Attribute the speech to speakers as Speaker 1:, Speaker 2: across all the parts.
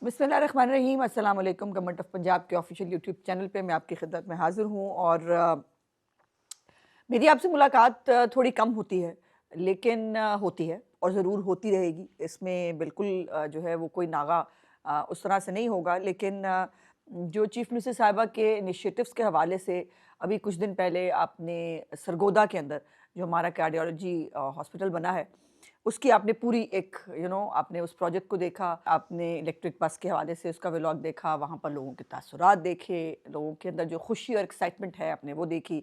Speaker 1: बिस्मिल्लाहिर्रहमानिर्रहीम। अस्सलाम वालेकुम। गवर्नमेंट ऑफ पंजाब के ऑफिशियल यूट्यूब चैनल पे मैं आपकी खिदमत में हाज़िर हूँ और मेरी आपसे मुलाकात थोड़ी कम होती है, लेकिन होती है और ज़रूर होती रहेगी। इसमें बिल्कुल जो है वो कोई नागा उस तरह से नहीं होगा, लेकिन जो चीफ़ मिनिस्टर साहिबा के इनिशिएटिव्स के हवाले से अभी कुछ दिन पहले आपने सरगोदा के अंदर जो हमारा कार्डियोलॉजी हॉस्पिटल बना है, उसकी आपने पूरी एक आपने उस प्रोजेक्ट को देखा, आपने इलेक्ट्रिक बस के हवाले से उसका व्लॉग देखा, वहाँ पर लोगों के तासुरात देखे, लोगों के अंदर जो खुशी और एक्साइटमेंट है आपने वो देखी।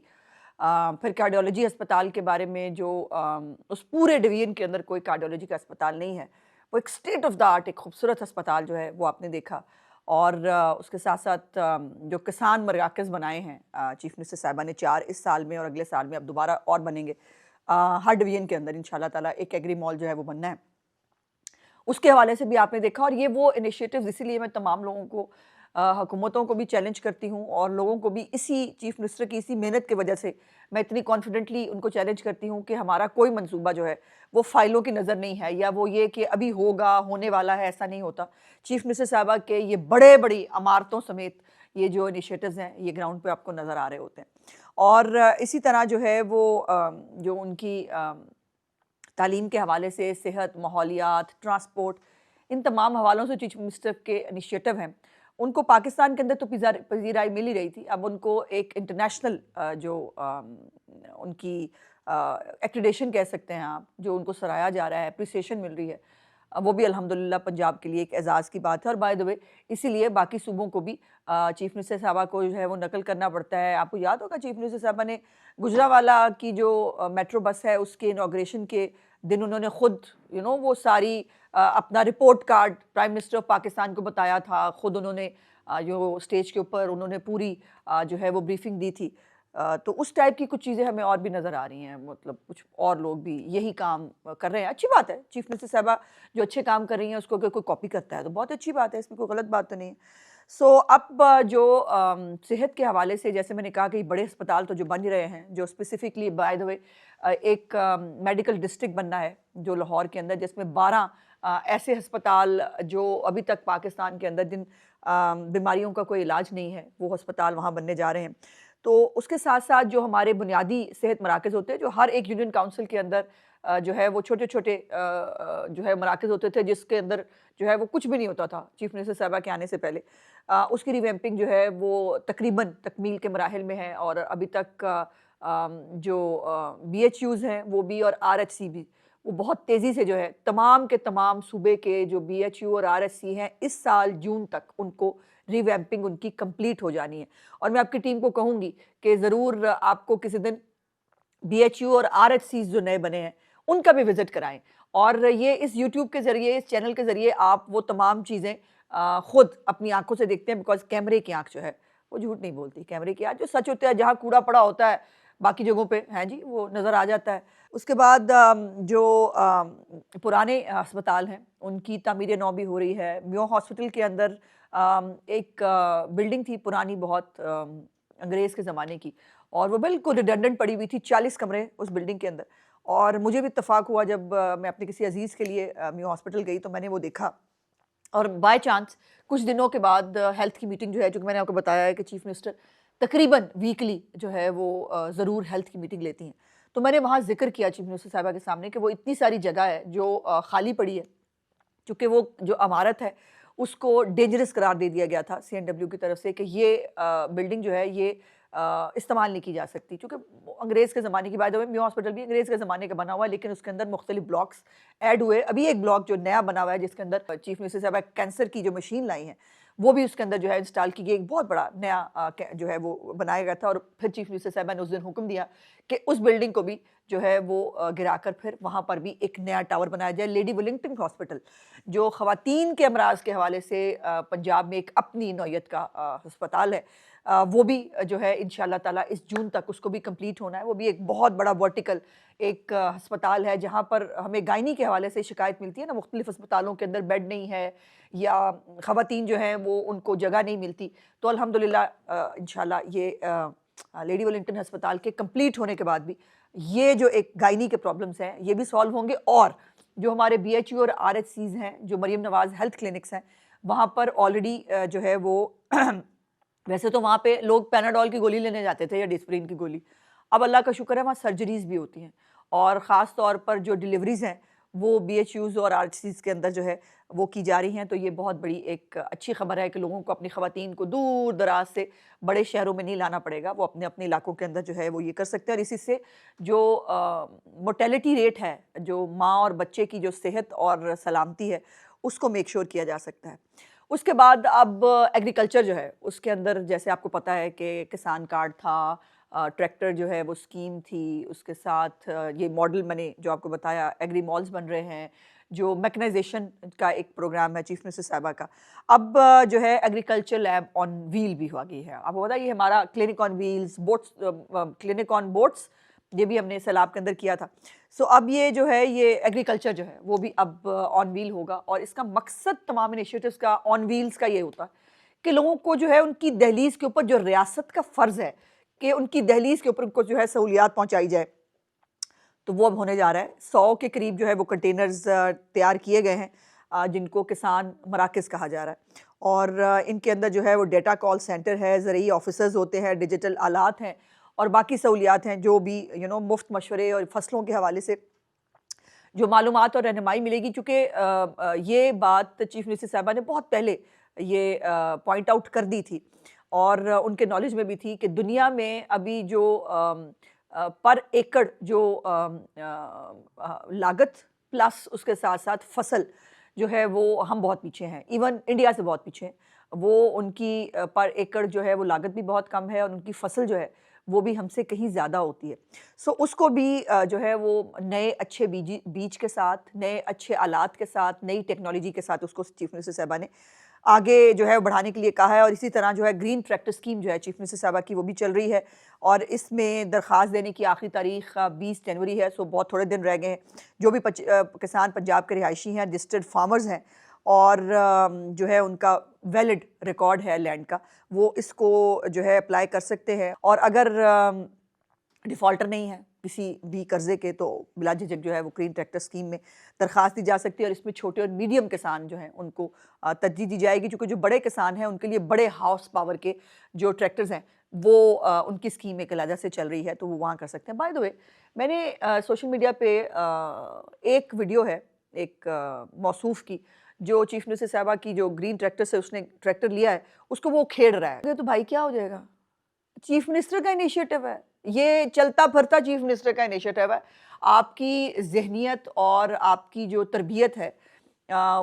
Speaker 1: फिर कार्डियोलॉजी अस्पताल के बारे में जो उस पूरे डिवीज़न के अंदर कोई कार्डियोलॉजी का अस्पताल नहीं है, वो एक स्टेट ऑफ द आर्ट एक खूबसूरत अस्पताल जो है वो आपने देखा। और उसके साथ-साथ जो किसान मराकज़ बनाए हैं चीफ़ मिनिस्टर साहिबा ने 4 इस साल में और अगले साल में अब दोबारा और बनेंगे। हर डिवीज़न के अंदर इंशाल्लाह ताला एक एग्री मॉल जो है वो बनना है। उसके हवाले से भी आपने देखा और ये वो इनिशिएटिव्स इसीलिए मैं तमाम लोगों को हुकूमतों को भी चैलेंज करती हूँ और लोगों को भी इसी चीफ मिनिस्टर की इसी मेहनत की वजह से मैं इतनी कॉन्फिडेंटली उनको चैलेंज करती हूँ कि हमारा कोई मंसूबा जो है वो फाइलों की नज़र नहीं है या वो ये कि अभी होगा होने वाला है, ऐसा नहीं होता। चीफ मिनिस्टर साहबा के ये बड़े बड़ी इमारतों समेत ये जो इनिशिएटिव्स हैं ये ग्राउंड पे आपको नज़र आ रहे होते हैं। और इसी तरह जो है वो जो उनकी तालीम के हवाले से, सेहत, माहौलियात, ट्रांसपोर्ट, इन तमाम हवालों से चीफ मिनिस्टर के इनिशिएटिव हैं। उनको पाकिस्तान के अंदर तो पज़ीराई मिल ही रही थी, अब उनको एक इंटरनेशनल जो उनकी एक्रीडेशन कह सकते हैं आप, जो उनको सराहा जा रहा है, एप्रिसिएशन मिल रही है। वो भी अल्हम्दुलिल्लाह पंजाब के लिए एक एज़ाज़ की बात है और बाय द वे इसीलिए बाकी सूबों को भी चीफ मिनिस्टर साहबा को जो है वो नकल करना पड़ता है। आपको याद होगा चीफ मिनिस्टर साहबा ने गुजरांवाला की जो मेट्रो बस है उसके इनॉग्रेशन के दिन उन्होंने खुद वो सारी अपना report card prime minister of Pakistan को बताया था, खुद उन्होंने जो स्टेज के ऊपर उन्होंने पूरी जो है वो ब्रीफिंग दी थी। तो उस टाइप की कुछ चीज़ें हमें और भी नज़र आ रही हैं, मतलब कुछ और लोग भी यही काम कर रहे हैं। अच्छी बात है, चीफ मिनिस्टर साहबा जो अच्छे काम कर रही हैं उसको अगर कोई कॉपी करता है तो बहुत अच्छी बात है, इसमें कोई गलत बात तो नहीं है। सो अब जो सेहत के हवाले से जैसे मैंने कहा कि बड़े अस्पताल तो जो बन ही रहे हैं, जो स्पेसिफिकली बाय द वे एक मेडिकल डिस्ट्रिक्ट बनना है जो लाहौर के अंदर, जिसमें 12 ऐसे अस्पताल जो अभी तक पाकिस्तान के अंदर जिन बीमारियों का कोई इलाज नहीं है, वो अस्पताल वहाँ बनने जा रहे हैं। तो उसके साथ-साथ जो हमारे बुनियादी सेहत मराकज़ होते हैं, जो हर एक यूनियन काउंसिल के अंदर जो है वो छोटे-छोटे जो है मराकज़ होते थे, जिसके अंदर जो है वो कुछ भी नहीं होता था चीफ मिनिस्टर साहिबा के आने से पहले। उसकी रिवैम्पिंग जो है वो तकरीबन तकमील के मराहिल में है और अभी तक जो बीएचयूज़ हैं वो भी और आरएचसी भी, वो बहुत तेज़ी से जो है तमाम के तमाम सूबे के जो बीएचयू और आरएचसी हैं, इस साल जून तक उनको रिवैम्पिंग उनकी कंप्लीट हो जानी है। और मैं आपकी टीम को कहूँगी कि ज़रूर आपको किसी दिन बीएचयू और आरएचसीज़ जो नए बने हैं, उनका भी विज़िट कराएँ। और ये इस यूट्यूब के ज़रिए, इस चैनल के ज़रिए आप वो तमाम चीज़ें खुद अपनी आँखों से देखते हैं, बिकॉज़ कैमरे की आँख जो है, वो झूठ नहीं बोलती। कैमरे की आँख जो सच होता है, जहाँ कूड़ा पड़ा होता है, बाकी जगहों पे हैं जी, वो नज़र आ जाता है। उसके बाद जो पुराने अस्पताल हैं, उनकी तामीर-ए-नौ भी हो रही है। मेयो हॉस्पिटल के अंदर एक बिल्डिंग थी पुरानी बहुत अंग्रेज़ के ज़माने की और वो बिल्कुल रिडंडेंट पड़ी हुई थी, 40 कमरे उस बिल्डिंग के अंदर। और मुझे भी इत्तेफ़ाक हुआ जब मैं अपने किसी अज़ीज़ के लिए मेयो हॉस्पिटल गई तो मैंने वो देखा। और बाय चांस कुछ दिनों के बाद हेल्थ की मीटिंग जो है, चूँकि मैंने आपको बताया है कि चीफ मिनिस्टर तकरीबन वीकली जो है वो ज़रूर हेल्थ की मीटिंग लेती हैं। तो मैंने वहाँ ज़िक्र किया चीफ मिनिस्टर साहिबा के सामने कि वो इतनी सारी जगह है जो खाली पड़ी है, चूँकि वो जो इमारत है उसको डेंजरस करार दे दिया गया था सीएनडब्ल्यू की तरफ से कि ये बिल्डिंग जो है ये इस्तेमाल नहीं की जा सकती, चूँकि अंग्रेज़ के ज़माने की बात है। मेयो हॉस्पिटल भी अंग्रेज़ के ज़माने का बना हुआ है, लेकिन उसके अंदर मुख्तलिफ ब्लॉक्स ऐड हुए। अभी एक ब्लॉक जो नया बना हुआ है जिसके अंदर चीफ मिनिस्टर साहब कैंसर की जो मशीन लाई है वो भी उसके अंदर जो है इंस्टॉल की गई। एक बहुत बड़ा नया जो है वो बनाया गया था और फिर चीफ मिनिस्टर साहब ने उस दिन हुक्म दिया कि उस बिल्डिंग को भी जो है वो गिराकर फिर वहाँ पर भी एक नया टावर बनाया जाए। लेडी विलिंगटन हॉस्पिटल जो ख़वातीन के अमराज के हवाले से पंजाब में एक अपनी नौयत का अस्पताल है, वो भी जो है इंशाल्लाह ताला इस जून तक उसको भी कंप्लीट होना है। वो भी एक बहुत बड़ा वर्टिकल एक अस्पताल है जहाँ पर हमें गायनी के हवाले से शिकायत मिलती है ना, मुख्तलिफ अस्पतालों के अंदर बेड नहीं है या ख़वातीन जो हैं वो उनको जगह नहीं मिलती। तो अल्हम्दुलिल्लाह इंशाल्लाह ये लेडी वेलिंगटन अस्पताल के कंप्लीट होने के बाद भी ये जो एक गायनी के प्रॉब्लम्स हैं ये भी सॉल्व होंगे और जो हमारे बीएचयू और आरएचसीज़ हैं, जो मरियम नवाज़ हेल्थ क्लिनिक्स हैं, वहाँ पर ऑलरेडी जो है वो वैसे तो वहाँ पे लोग पैनाडोल की गोली लेने जाते थे या डिस्प्रिन की गोली। अब अल्लाह का शुक्र है वहाँ सर्जरीज़ भी होती हैं और ख़ास तौर पर जो डिलीवरीज़ हैं वो बीएचयूज़ और आरसीज़ के अंदर जो है वो की जा रही हैं। तो ये बहुत बड़ी एक अच्छी खबर है कि लोगों को अपनी ख़वातीन को दूर दराज से बड़े शहरों में नहीं लाना पड़ेगा, वो अपने अपने इलाकों के अंदर जो है वो ये कर सकते हैं और इसी से जो मोर्टेलिटी रेट है, जो माँ और बच्चे की जो सेहत और सलामती है उसको मेक श्योर किया जा सकता है। उसके बाद अब एग्रीकल्चर जो है उसके अंदर जैसे आपको पता है कि किसान कार्ड था, ट्रैक्टर जो है वो स्कीम थी, उसके साथ ये मॉडल मैंने जो आपको बताया एग्री मॉल्स बन रहे हैं, जो मैकेनाइजेशन का एक प्रोग्राम है चीफ मिनिस्टर साहिबा का। अब जो है एग्रीकल्चर लैब ऑन व्हील भी हो गई है। आपको पता है ये हमारा clinic on wheels, boats, clinic on boats, ये भी हमने सैलाब के अंदर किया था। सो अब ये जो है ये एग्रीकल्चर जो है वो भी अब ऑन व्हील होगा और इसका मकसद तमाम इनिशिएटिव्स का ऑन व्हील्स का ये होता है कि लोगों को जो है उनकी दहलीज के ऊपर जो रियासत का फ़र्ज़ है कि उनकी दहलीज के ऊपर उनको जो है सहूलियात पहुंचाई जाए, तो वो अब होने जा रहा है। 100 के करीब जो है वो कंटेनर्स तैयार किए गए हैं जिनको किसान मराकज़ कहा जा रहा है और इनके अंदर जो है वो डेटा कॉल सेंटर है, ज़रूरी ऑफिसर्स होते हैं, डिजिटल आलात हैं और बाकी सहूलियात हैं जो भी मुफ्त मशवरे और फसलों के हवाले से जो मालूमात और रहनुमाई मिलेगी। चूँकि ये बात चीफ मिनिस्टर साहिबा ने बहुत पहले ये पॉइंट आउट कर दी थी और उनके नॉलेज में भी थी कि दुनिया में अभी जो पर एकड़ जो लागत प्लस उसके साथ साथ फसल जो है वो हम बहुत पीछे हैं, इवन इंडिया से बहुत पीछे हैं। वो उनकी पर एकड़ जो है वो लागत भी बहुत कम है और उनकी फसल जो है वो भी हमसे कहीं ज़्यादा होती है। सो उसको भी जो है वो नए अच्छे बीज के साथ, नए अच्छे आलात के साथ, नई टेक्नोलॉजी के साथ उसको चीफ मिनिस्टर साहिबा ने आगे जो है बढ़ाने के लिए कहा है और इसी तरह जो है ग्रीन ट्रैक्टर स्कीम जो है चीफ मिनिस्टर साहिबा की वो भी चल रही है और इसमें दरख्वास्त देने की आखिरी तारीख 20 जनवरी है। सो बहुत थोड़े दिन रह गए हैं। जो भी किसान पंजाब के रिहायशी हैं, रजिस्टर्ड फार्मर्स हैं और जो है उनका वैलिड रिकॉर्ड है लैंड का, वो इसको जो है अप्लाई कर सकते हैं और अगर डिफ़ॉल्टर नहीं है किसी भी कर्ज़े के तो बिला झिझक जो है वो ग्रीन ट्रैक्टर स्कीम में दरख्वास्त दी जा सकती है और इसमें छोटे और मीडियम किसान जो हैं उनको तरजीह दी जाएगी। चूँकि जो बड़े किसान हैं उनके लिए बड़े हाउस पावर के जो ट्रैक्टर्स हैं वो उनकी स्कीम एक अलहदा से चल रही है तो वो वहाँ कर सकते हैं। बाय द वे मैंने सोशल मीडिया पे एक वीडियो है एक मौसूफ़ की जो चीफ मिनिस्टर साहिबा की जो ग्रीन ट्रैक्टर से उसने ट्रैक्टर लिया है उसको वो खेड़ रहा है। तो भाई क्या हो जाएगा, चीफ मिनिस्टर का इनिशिएटिव है, ये चलता फिरता चीफ मिनिस्टर का इनिशिएटिव है। आपकी ज़हनियत और आपकी जो तरबियत है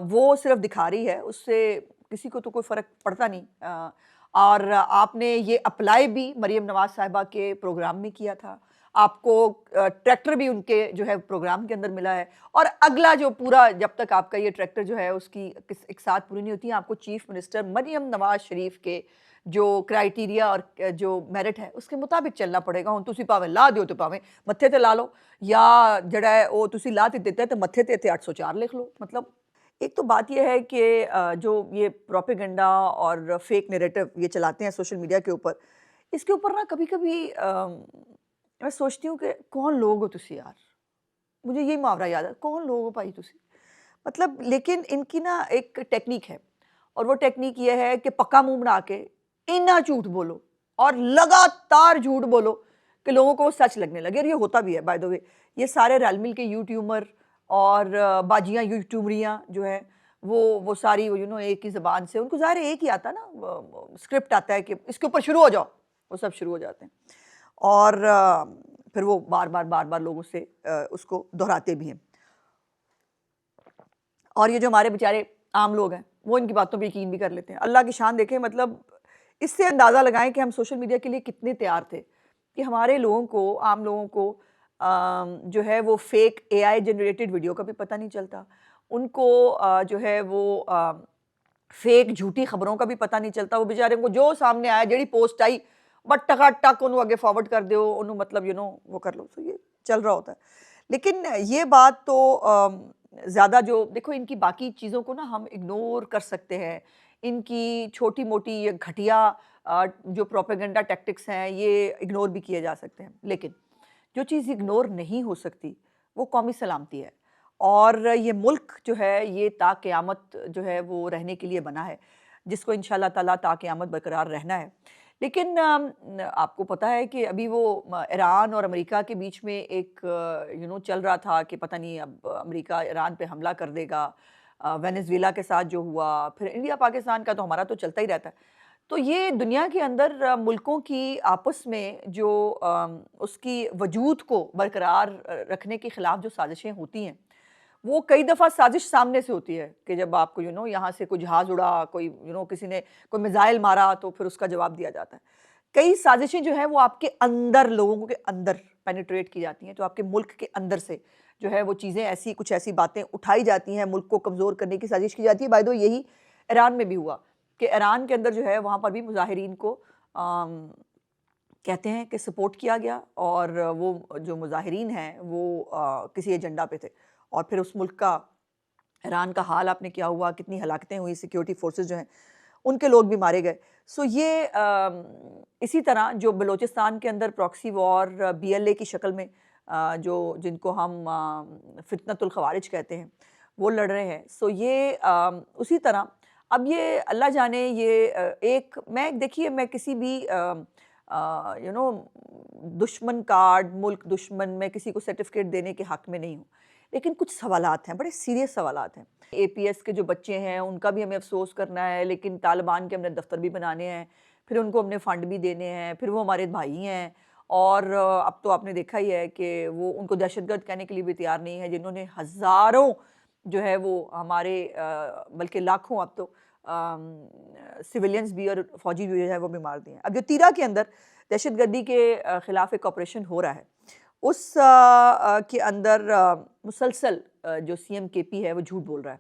Speaker 1: वो सिर्फ दिखा रही है, उससे किसी को तो कोई फ़र्क पड़ता नहीं। और आपने ये अप्लाई भी मरीम नवाज़ साहिबा के प्रोग्राम में किया था, आपको ट्रैक्टर भी उनके जो है प्रोग्राम के अंदर मिला है और अगला जो पूरा जब तक आपका ये ट्रैक्टर जो है उसकी एक साथ पूरी नहीं होती है, आपको चीफ मिनिस्टर मरीम नवाज शरीफ के जो क्राइटेरिया और जो मेरिट है उसके मुताबिक चलना पड़ेगा। हुण तुसीं भावें ला दिओ तो भावें मत्थे ते ला लो या जिहड़ा है वो तुसीं ला ते दित्ता है तो मत्थे ते 804 लिख लो। मतलब एक तो बात यह है कि जो ये प्रोपेगेंडा और फेक नैरेटिव ये चलाते हैं सोशल मीडिया के ऊपर, इसके ऊपर ना कभी-कभी मैं सोचती हूँ कि कौन लोग हो तुसी यार, मुझे यही मुहावरा याद है, कौन लोग हो भाई तुसी। मतलब लेकिन इनकी ना एक टेक्निक है और वो टेक्निक ये है कि पक्का मुंह बना के इतना झूठ बोलो और लगातार झूठ बोलो कि लोगों को सच लगने लगे। और ये होता भी है बाय द वे, ये सारे रल मिल के यूट्यूबर और बाजियाँ यूट्यूबरियाँ जो हैं वो सारी एक ही ज़बान से, उनको ज़ाहिर एक ही आता है ना, स्क्रिप्ट आता है कि इसके ऊपर शुरू हो जाओ, वो सब शुरू हो जाते हैं और फिर वो बार बार लोगों से उसको दोहराते भी हैं। और ये जो हमारे बेचारे आम लोग हैं वो इनकी बातों पे यकीन भी कर लेते हैं। अल्लाह की शान देखें, मतलब इससे अंदाज़ा लगाएं कि हम सोशल मीडिया के लिए कितने तैयार थे कि हमारे लोगों को, आम लोगों को जो है वो फेक एआई जनरेटेड वीडियो का भी पता नहीं चलता, उनको जो है वो फेक झूठी खबरों का भी पता नहीं चलता। वो बेचारे को जो सामने आया, जेड़ी पोस्ट आई बट टकाटक उन्होंने आगे फॉरवर्ड कर दो, उन्होंने मतलब वो कर लो। तो ये चल रहा होता है। लेकिन ये बात तो ज़्यादा जो देखो इनकी बाकी चीज़ों को ना हम इग्नोर कर सकते हैं, इनकी छोटी मोटी ये घटिया जो प्रोपेगेंडा टैक्टिक्स हैं ये इग्नोर भी किए जा सकते हैं। लेकिन जो चीज़ इग्नोर नहीं हो सकती वो कौमी सलामती है और ये मुल्क जो है ये ता क़यामत जो है वो रहने के लिए बना है, जिसको इंशाअल्लाह ताला ता क़यामत बरकरार रहना है। लेकिन आपको पता है कि अभी वो ईरान और अमेरिका के बीच में एक चल रहा था कि पता नहीं अब अमेरिका ईरान पे हमला कर देगा। वेनेज़ुएला के साथ जो हुआ, फिर इंडिया पाकिस्तान का तो हमारा तो चलता ही रहता है। तो ये दुनिया के अंदर मुल्कों की आपस में जो उसकी वजूद को बरकरार रखने के ख़िलाफ़ जो साजिशें होती हैं, वो कई दफ़ा साजिश सामने से होती है कि जब आपको यहाँ से कोई जहाज़ उड़ा, कोई किसी ने कोई मिज़ाइल मारा तो फिर उसका जवाब दिया जाता है। कई साजिशें जो हैं वो आपके अंदर, लोगों के अंदर पेनिट्रेट की जाती हैं, तो आपके मुल्क के अंदर से जो है वो चीज़ें ऐसी कुछ ऐसी बातें उठाई जाती हैं, मुल्क को कमज़ोर करने की साजिश की जाती है। बाय द वे यही ईरान में भी हुआ कि ईरान के अंदर जो है वहाँ पर भी मुज़ाहिरीन को कहते हैं कि सपोर्ट किया गया और वो जो मुज़ाहिरीन हैं वो किसी एजेंडा पे थे और फिर उस मुल्क का, ईरान का हाल आपने क्या हुआ, कितनी हलाकतें हुई, सिक्योरिटी फोर्सेस जो हैं उनके लोग भी मारे गए। सो ये इसी तरह जो बलूचिस्तान के अंदर प्रॉक्सी वॉर बीएलए की शक्ल में जिनको हम फितनतुल खवारिज कहते हैं वो लड़ रहे हैं। सो ये उसी तरह अब ये अल्लाह जाने ये एक मैं देखिए मैं किसी भी दुश्मन कार्ड, मुल्क दुश्मन, मैं किसी को सर्टिफिकेट देने के हक़ में नहीं हूँ, लेकिन कुछ सवालात हैं, बड़े सीरियस सवालात हैं। एपीएस के जो बच्चे हैं उनका भी हमें अफसोस करना है, लेकिन तालिबान के हमने दफ्तर भी बनाने हैं, फिर उनको हमने फ़ंड भी देने हैं, फिर वो हमारे भाई हैं और अब तो आपने देखा ही है कि वो उनको दहशतगर्द कहने के लिए भी तैयार नहीं है, जिन्होंने हज़ारों जो है वो हमारे बल्कि लाखों अब तो सिविलियंस भी और फौजी भी जो है वो भी मार दिए हैं। अब जो तीरा के अंदर दहशतगर्दी के ख़िलाफ़ एक ऑपरेशन हो रहा है, उस के अंदर मुसलसल जो सीएम केपी है वो झूठ बोल रहा है।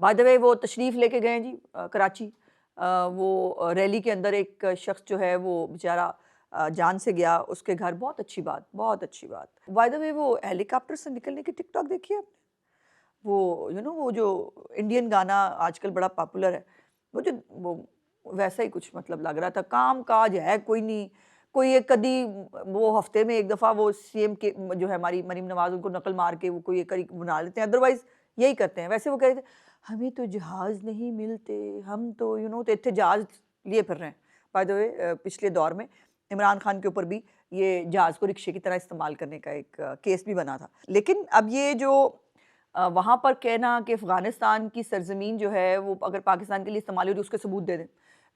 Speaker 1: बाय द वे वो तशरीफ़ लेके गए हैं जी कराची। वो रैली के अंदर एक शख्स जो है वो बेचारा जान से गया, उसके घर, बहुत अच्छी बात, बहुत अच्छी बात। बाय द वे वो हेलीकॉप्टर से निकलने की टिकटॉक देखी है आपने? वो वो जो इंडियन गाना आजकल बड़ा पॉपुलर है, वो वैसा ही कुछ मतलब लग रहा था। काम काज है कोई नहीं, कोई एक कदी वो हफ्ते में एक दफ़ा वो सीएम के जो है हमारी मरीम नवाज़ उनको नकल मार के वो कोई एक करी बना लेते हैं, अदरवाइज़ यही करते हैं। वैसे वो कह रहे थे हमें तो जहाज़ नहीं मिलते, हम तो तो इतने जहाज़ लिए फिर रहे हैं। बाय द वे पिछले दौर में इमरान खान के ऊपर भी ये जहाज़ को रिक्शे की तरह इस्तेमाल करने का एक केस भी बना था। लेकिन अब ये जो वहाँ पर कहना कि अफ़गानिस्तान की सरज़मीन जो है वो अगर पाकिस्तान के लिए इस्तेमाल हो रही है उसके सबूत दे दें।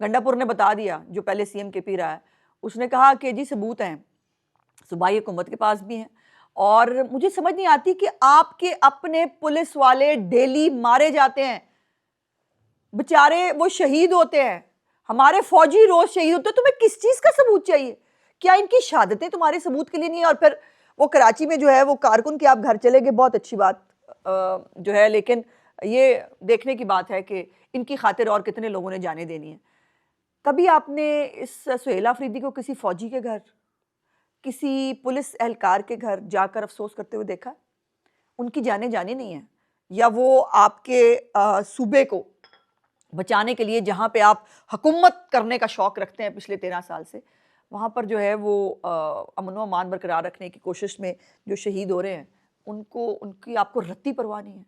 Speaker 1: गंडापुर ने बता दिया, जो पहले सीएम केपी रहा है, उसने कहा कि जी सबूत हैं, सूबाई हुकूमत के पास भी हैं। और मुझे समझ नहीं आती कि आपके अपने पुलिस वाले डेली मारे जाते हैं, बेचारे वो शहीद होते हैं, हमारे फौजी रोज शहीद होते हैं, तुम्हें किस चीज़ का सबूत चाहिए? क्या इनकी शहादतें तुम्हारे सबूत के लिए नहीं है? और फिर वो कराची में जो है वो कारकुन के आप घर चले गए, बहुत अच्छी बात जो है, लेकिन ये देखने की बात है कि इनकी खातिर और कितने लोगों ने जाने देनी है। कभी आपने इस सुहेल अफरीदी को किसी फौजी के घर, किसी पुलिस एहलकार के घर जाकर अफसोस करते हुए देखा? उनकी जानें जानी नहीं है, या वो आपके सूबे को बचाने के लिए जहाँ पे आप हुकूमत करने का शौक़ रखते हैं पिछले 13 साल से, वहाँ पर जो है वो अमन व अमान बरकरार रखने की कोशिश में जो शहीद हो रहे हैं, उनकी आपको रत्ती परवाह नहीं है।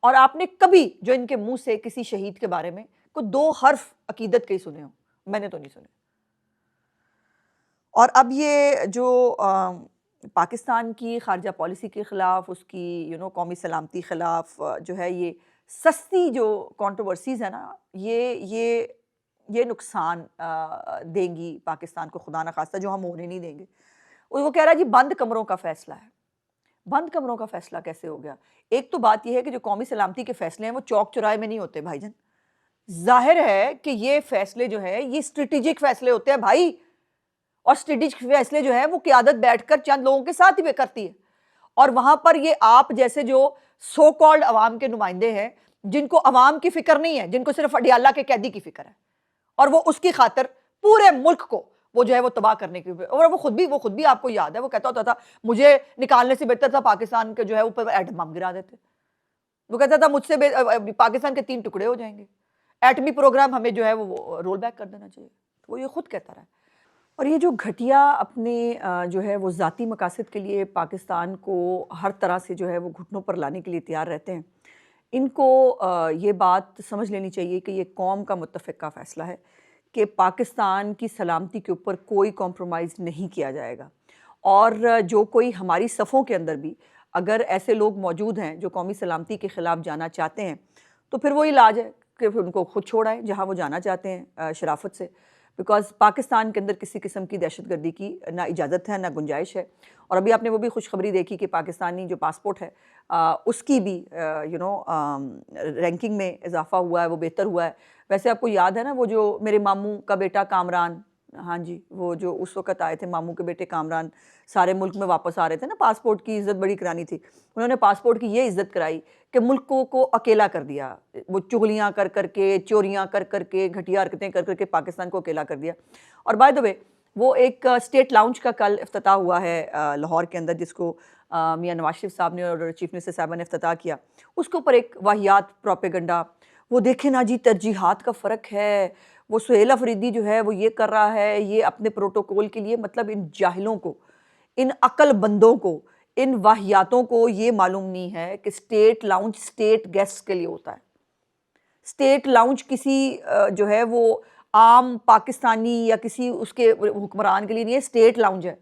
Speaker 1: और आपने कभी जो इनके मुँह से किसी शहीद के बारे में कोई 2 हर्फ अकीदत के ही सुने हों? मैंने तो नहीं सुने। और अब ये जो पाकिस्तान की ख़ारजा पॉलिसी के ख़िलाफ़, उसकी कौमी सलामती ख़िलाफ़ जो है ये सस्ती जो कंट्रोवर्सीज़ है ना, ये नुकसान देंगी पाकिस्तान को, खुदा न खास्ता, जो हम होने नहीं देंगे। और वो कह रहा है जी बंद कमरों का फ़ैसला है। बंद कमरों का फ़ैसला कैसे हो गया? एक तो बात ये है कि जो कौमी सलामती के फ़ैसले हैं वो चौक-चौराहे में नहीं होते भाईजान। ज़ाहिर है कि ये फ़ैसले जो हैं ये स्ट्रैटेजिक फ़ैसले होते हैं भाई, और स्ट्रैटेजिक फ़ैसले जो हैं वो क़यादत बैठकर चंद लोगों के साथ ही करती है। और वहाँ पर ये आप जैसे जो सो कॉल्ड अवाम के नुमाइंदे हैं, जिनको अवाम की फ़िक्र नहीं है, जिनको सिर्फ़ अडियाला के कैदी की फ़िक्र है, और वो उसकी खातिर पूरे मुल्क को वो जो है वो तबाह करने की, और वो खुद भी आपको याद है वो कहता होता था मुझे निकालने से बेहतर था पाकिस्तान के जो है ऊपर एटम बम गिरा देते। वो कहता था मुझसे पाकिस्तान के 3 टुकड़े हो जाएंगे, एटमी प्रोग्राम हमें जो है वो रोल बैक कर देना चाहिए। वो ये खुद कहता रहा है। और ये जो घटिया अपने जो है वो ज़ाती मकासद के लिए पाकिस्तान को हर तरह से जो है वो घुटनों पर लाने के लिए तैयार रहते हैं, इनको ये बात समझ लेनी चाहिए कि ये कौम का मुत्तफ़िक़ा फ़ैसला है कि पाकिस्तान की सलामती के ऊपर कोई कॉम्प्रोमाइज़ नहीं किया जाएगा। और जो कोई हमारी सफ़ों के अंदर भी अगर ऐसे लोग मौजूद हैं जो कौमी सलामती के ख़िलाफ़ जाना चाहते हैं, तो फिर वही इलाज है कि फिर उनको खुद छोड़ आएँ जहाँ वो जाना चाहते हैं शराफ़त से। बिकॉज़ पाकिस्तान के अंदर किसी किस्म की दहशतगर्दी की ना इजाज़त है, ना गुंजाइश है। और अभी आपने वो भी खुशखबरी देखी कि पाकिस्तानी जो पासपोर्ट है उसकी भी रैंकिंग में इज़ाफ़ा हुआ है, वो बेहतर हुआ है। वैसे आपको याद है ना वो जो मेरे मामू का बेटा कामरान, हाँ जी, वो जो उस वक़्त आए थे मामू के बेटे कामरान, सारे मुल्क में वापस आ रहे थे ना, पासपोर्ट की इज़्ज़त बड़ी करानी थी। उन्होंने पासपोर्ट की ये इज़्ज़त कराई कि मुल्क को अकेला कर दिया। वो चुगलियाँ कर के, चोरियाँ कर के, घटिया हरकतें कर के पाकिस्तान को अकेला कर दिया। और बाय द वे वो एक स्टेट लाउंज का कल इफ्तिताह हुआ है लाहौर के अंदर, जिसको मियाँ नवाज़ शरीफ साहब ने और चीफ मिनिस्टर साहिबा ने इफ्तिताह किया। उसके ऊपर एक वाहियात प्रोपेगेंडा, वो देखें ना जी तरजीहात का फ़र्क है, वो सुहेल अफरीदी जो है वो ये कर रहा है, ये अपने प्रोटोकॉल के लिए, मतलब इन जाहिलों को, इन अक्लबंदों को, इन वाहियातों को ये मालूम नहीं है कि स्टेट लाउंज स्टेट गेस्ट्स के लिए होता है। स्टेट लाउंज किसी जो है वो आम पाकिस्तानी या किसी उसके हुक्मरान के लिए नहीं है, स्टेट लाउंज है।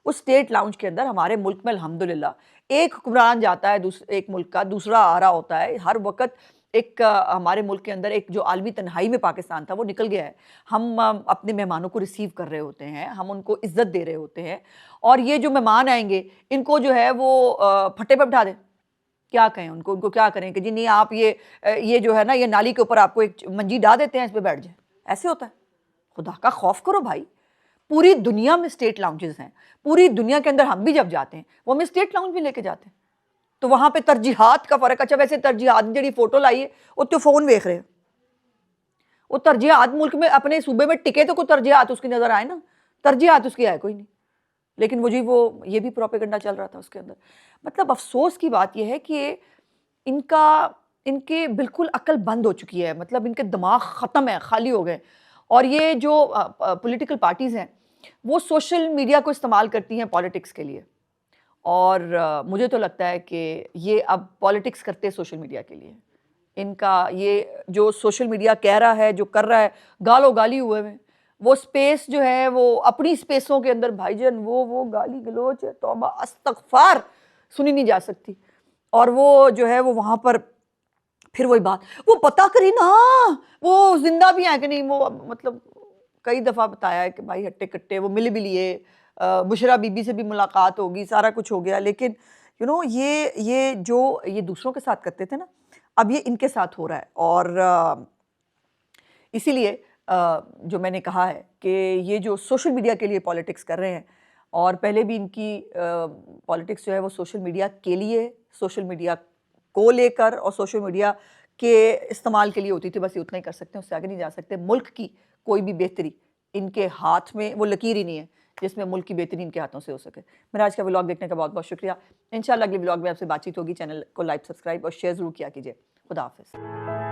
Speaker 1: उस स्टेट लाउंज के अंदर हमारे मुल्क में अल्हम्दुलिल्लाह एक हुक्मरान जाता है एक मुल्क का, दूसरा आ रहा होता है। हर वक़्त एक हमारे मुल्क के अंदर एक जो आलमी तन्हाई में पाकिस्तान था वो निकल गया है। हम अपने मेहमानों को रिसीव कर रहे होते हैं, हम उनको इज़्ज़त दे रहे होते हैं, और ये जो मेहमान आएँगे इनको जो है वो फट्टे पे बिठा दें। क्या कहें उनको, उनको क्या करें कि जी नहीं आप ये जो है ना ये नाली के ऊपर आपको एक मंजी डाल देते हैं, इस पे बैठ जाएं। ऐसे होता है? खुदा का खौफ करो भाई। पूरी दुनिया में स्टेट लाउंजेस हैं, पूरी दुनिया के अंदर हम भी जब जाते हैं वो हमें स्टेट लाउंज में लेके जाते हैं। तो वहां पे तरजीहात का फर्क। अच्छा वैसे तरजीहात जी फोटो लाई है वो तो फोन देख रहे हैं, वो तरजीहात मुल्क में अपने सूबे में टिके तो कोई तरजीहात उसकी नजर आए ना, तरजीहात उसकी आए कोई नहीं। लेकिन वो ये भी प्रोपेगेंडा चल रहा था उसके अंदर। मतलब अफसोस की बात यह है कि इनका इनके बिल्कुल अक्ल बंद हो चुकी है, मतलब इनके दिमाग ख़त्म है, खाली हो गए। और ये जो पॉलिटिकल पार्टीज़ हैं वो सोशल मीडिया को इस्तेमाल करती हैं पॉलिटिक्स के लिए। और मुझे तो लगता है कि ये अब पॉलिटिक्स करते हैं सोशल मीडिया के लिए। इनका ये जो सोशल मीडिया कह रहा है, जो कर रहा है, गालो गाली हुए में, वो स्पेस जो है वो अपनी स्पेसों के अंदर भाईजान वो गाली गलोच है, तौबा अस्तगफार, सुनी नहीं जा सकती। और वो जो है वो वहाँ पर फिर वही बात, वो पता करी ना वो जिंदा भी है कि नहीं। वो मतलब कई दफ़ा बताया है कि भाई हट्टे कट्टे वो मिल भी लिए, बुशरा बीबी से भी मुलाकात होगी, सारा कुछ हो गया। लेकिन ये जो ये दूसरों के साथ करते थे ना, अब ये इनके साथ हो रहा है। और इसीलिए जो मैंने कहा है कि ये जो सोशल मीडिया के लिए पॉलिटिक्स कर रहे हैं, और पहले भी इनकी पॉलिटिक्स जो है वो सोशल मीडिया के लिए, सोशल मीडिया को लेकर और सोशल मीडिया के इस्तेमाल के लिए होती थी, बस ये उतना ही कर सकते हैं, उससे आगे नहीं जा सकते। मुल्क की कोई भी बेहतरी इनके हाथ में वो लकीर ही नहीं है जिसमें मुल्क की बेहतरी इनके हाथों से हो सके। मेरा आज का व्लॉग देखने का बहुत बहुत शुक्रिया। इंशाल्लाह अगले व्लॉग में आपसे बातचीत होगी। चैनल को लाइक, सब्सक्राइब और शेयर ज़रूर किया कीजिए। खुदा हाफिज़।